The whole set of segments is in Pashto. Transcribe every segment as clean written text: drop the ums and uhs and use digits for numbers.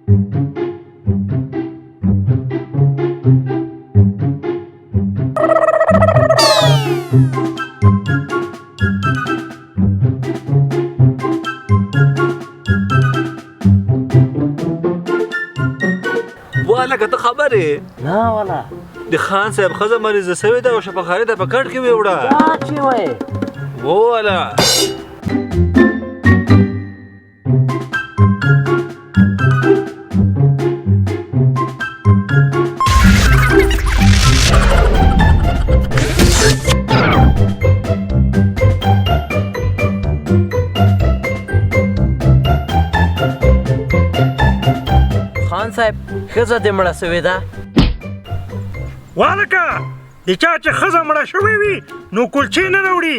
لکه ته خبر یې نه والا د خان صاحب ښځه مریضه سوې ده او شفاخانې ته په کټ کې ویوړه دا چې وایې وواله خان صاحب ښځه دې مړه سوې ده والکه د چا چې ښځه مړه شوې وي نو کلچې نه راوړي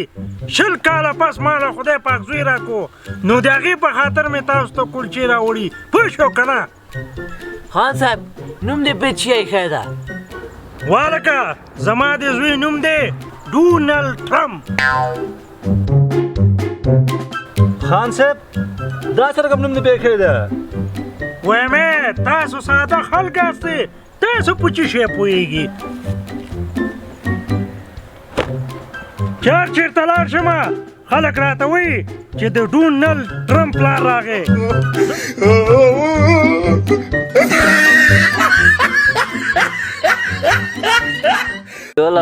20 کاله پس ماله خدای پاک زوی راکو نو د هغې په خاطر مې تاسو ته کلچې راوړي پوه شو که نه خان صاحب نوم دې بېچ یې ښه ده والکه زما د زوی نوم دی ډونالډ ټرمپ خان صاحب دا څرګم نوم دې پرېښی ده وایم تاسو ساده خلک یاستئ تاسو په څه شی پوهېږي چېرته لاړ شمه خلک راته وایي چې د ډونالډ ټرمپ پلار راغی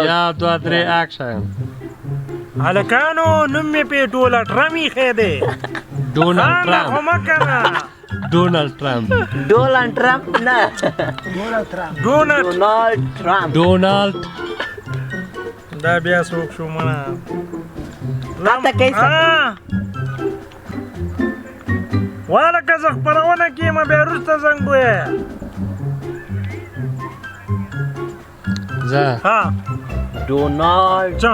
یا 2 3 اکشن هلکانو نوم مې پې ډونالډ ټرمپ ایښی دی ډونالډ خانه خو مه کوه ډونالډ ټرمپ ډونالډ ټرمپ نه ډونالډ ټرمپ ډونالډ دا بیا څوک شو منه راته کیسه والکه زه خپرونه کېږم بیا وروسته زنګ ووایه زه ډونالډ څه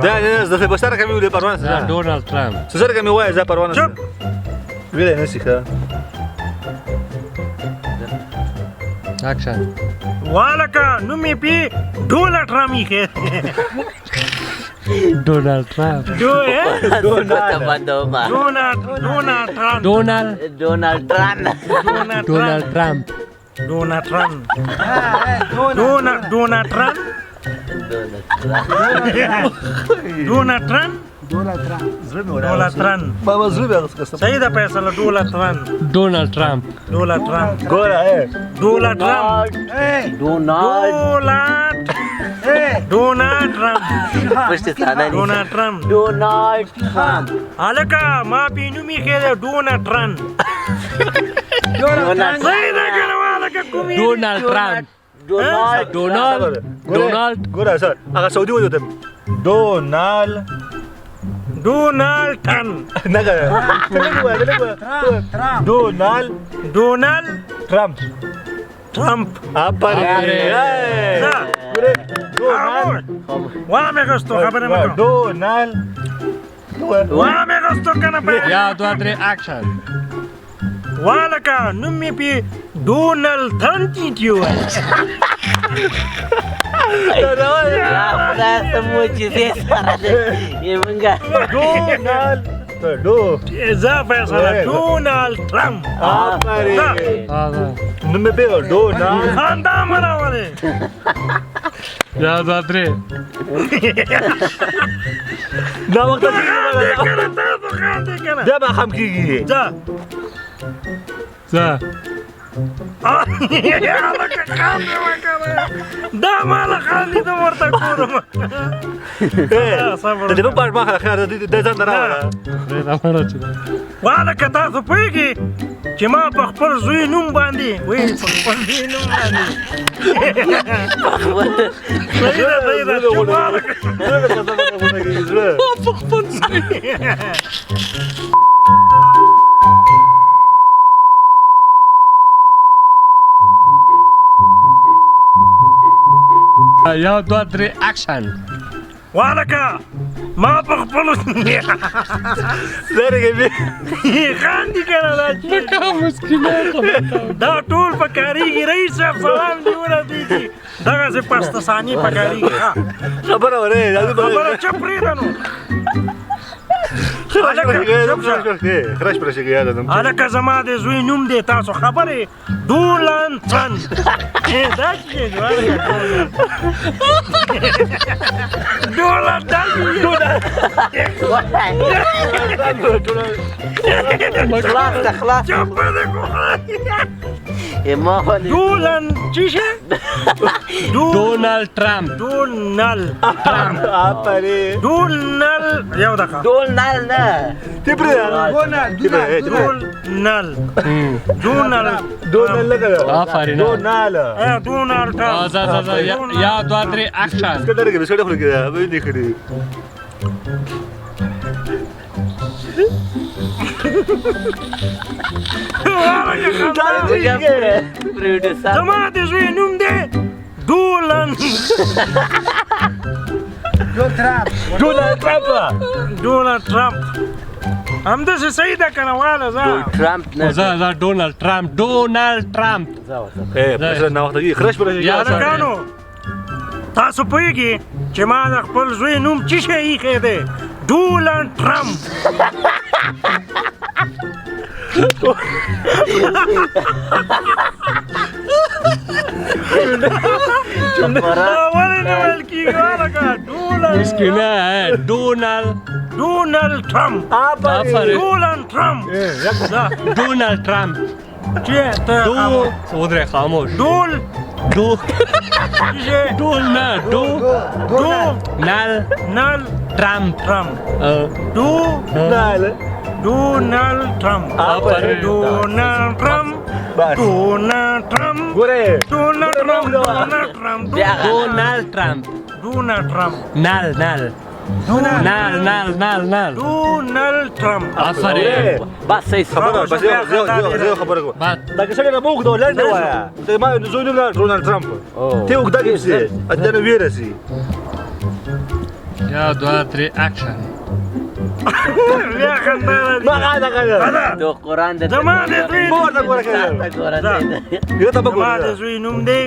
دا زه په سره کمې ولې پروانه زه ډونالډ ټرمپ څه سره کمې وایه زه پروانه چپ ویلی نه شي ښه اکشن والکه نوم یې پې ډونالډ ټرمپ ایښی ډونالډ ټرمپ ډونالډ ډونالډ ټرمپ ډونالډ ټرمپ بابا زړه بیا غسکسته صحیح ده فیصله ډونالډ ټرمپ ډونالډ ټرمپ ګوره ډونالډ ټرمپ هلکه ما پې نوم ایښی دی ډونالډ ټرمپ صحیح ده که نه والکه کوم یې ډونالډ ټرمپ ډونالډ ګوره سر هغه سعودي ولې ته ډونالډ ټن نه ګوره ډونالډ ټرمپ وامې غوستو خبره مه کوه وامې غوستو که نه یا 2 3 اکشن والکه نوم مې پې ډونالډ ټرمپ ایښی وی خدای ته مو چې دې سره دی مونږه زه فیصله ډونالډ ټرمپ نوم مې پې ډونالډ خندا مه راولې یا 2 3 دا وخت خاندې که نه تاسو خاندې که نه بیا به خم کېږي ځه زه هلکه خاندې مه کوه دا ماله خاندې ته ورته ګورم د جنوب پاټ ما خیر د ځان نه راوړه والکه تاسو پوهېږئ چې ما په خپل زوی نوم باندې وایي په خپل زوی نوم باندې صحیح ده چوپ والکه په خپل ځای یا 2 3 اکشن والکه ما په خپلو خاندي که نه دا ټول په کارېږي رئیس صاحب سلام دې ورسېږي دغسې پستساني په کارېږي خبره ورې خبره چپ پرېږده نو هلکه زما د زوی نوم دی تاسو خبرې ډونالډ ټرمپ دا څه دی ډونالډ خلاص ده خلاص ما ولې ډونالډ څه شي ډونالډ ټرمپ ډونالډ آفرین ډونالډ یو دقیقه ډونالډ نه ډونالډ لګا آفرین ډونالډ ځه یا 2 3 اکشن سکندر کې بسړه خو کې به دې کړی زما د زوی نوم دی ډونالډ ټرمپ همداسې صحیح ده که نه واله ټرمپ نه ځه ډونالډ ټرمپ هلکانو تاسو پوهېږئ چې ما د خپل زوی نوم څه شی ایښی دی ډونالډ ټرمپ ولې نه ویل کېږي هلکه مسکینه ډونالډ ټرمپ ډونالډ ټرمپ ډونالډ ټرمپ چې ته ودرې خاموش ډول نال ټرمپ ډونالډ ټرمپ ډونالډ ټرمپ آفرین بس صحیح خبره بس یو خبره کو دا که څنګه موږ دوه لنډه وایا ته ما زوی نوم ډونالډ ټرمپ ته وګدا کې سي اته ویرسي یا 2 3 اکشن بیا خنداره ما غاده غاده د قرآن د زما د زوی یو ته زما د زوی نوم دی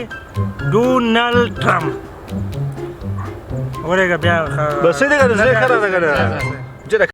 ډونالډ ټرمپ ورګه بیا بس دې کنه زه خبره ده کنه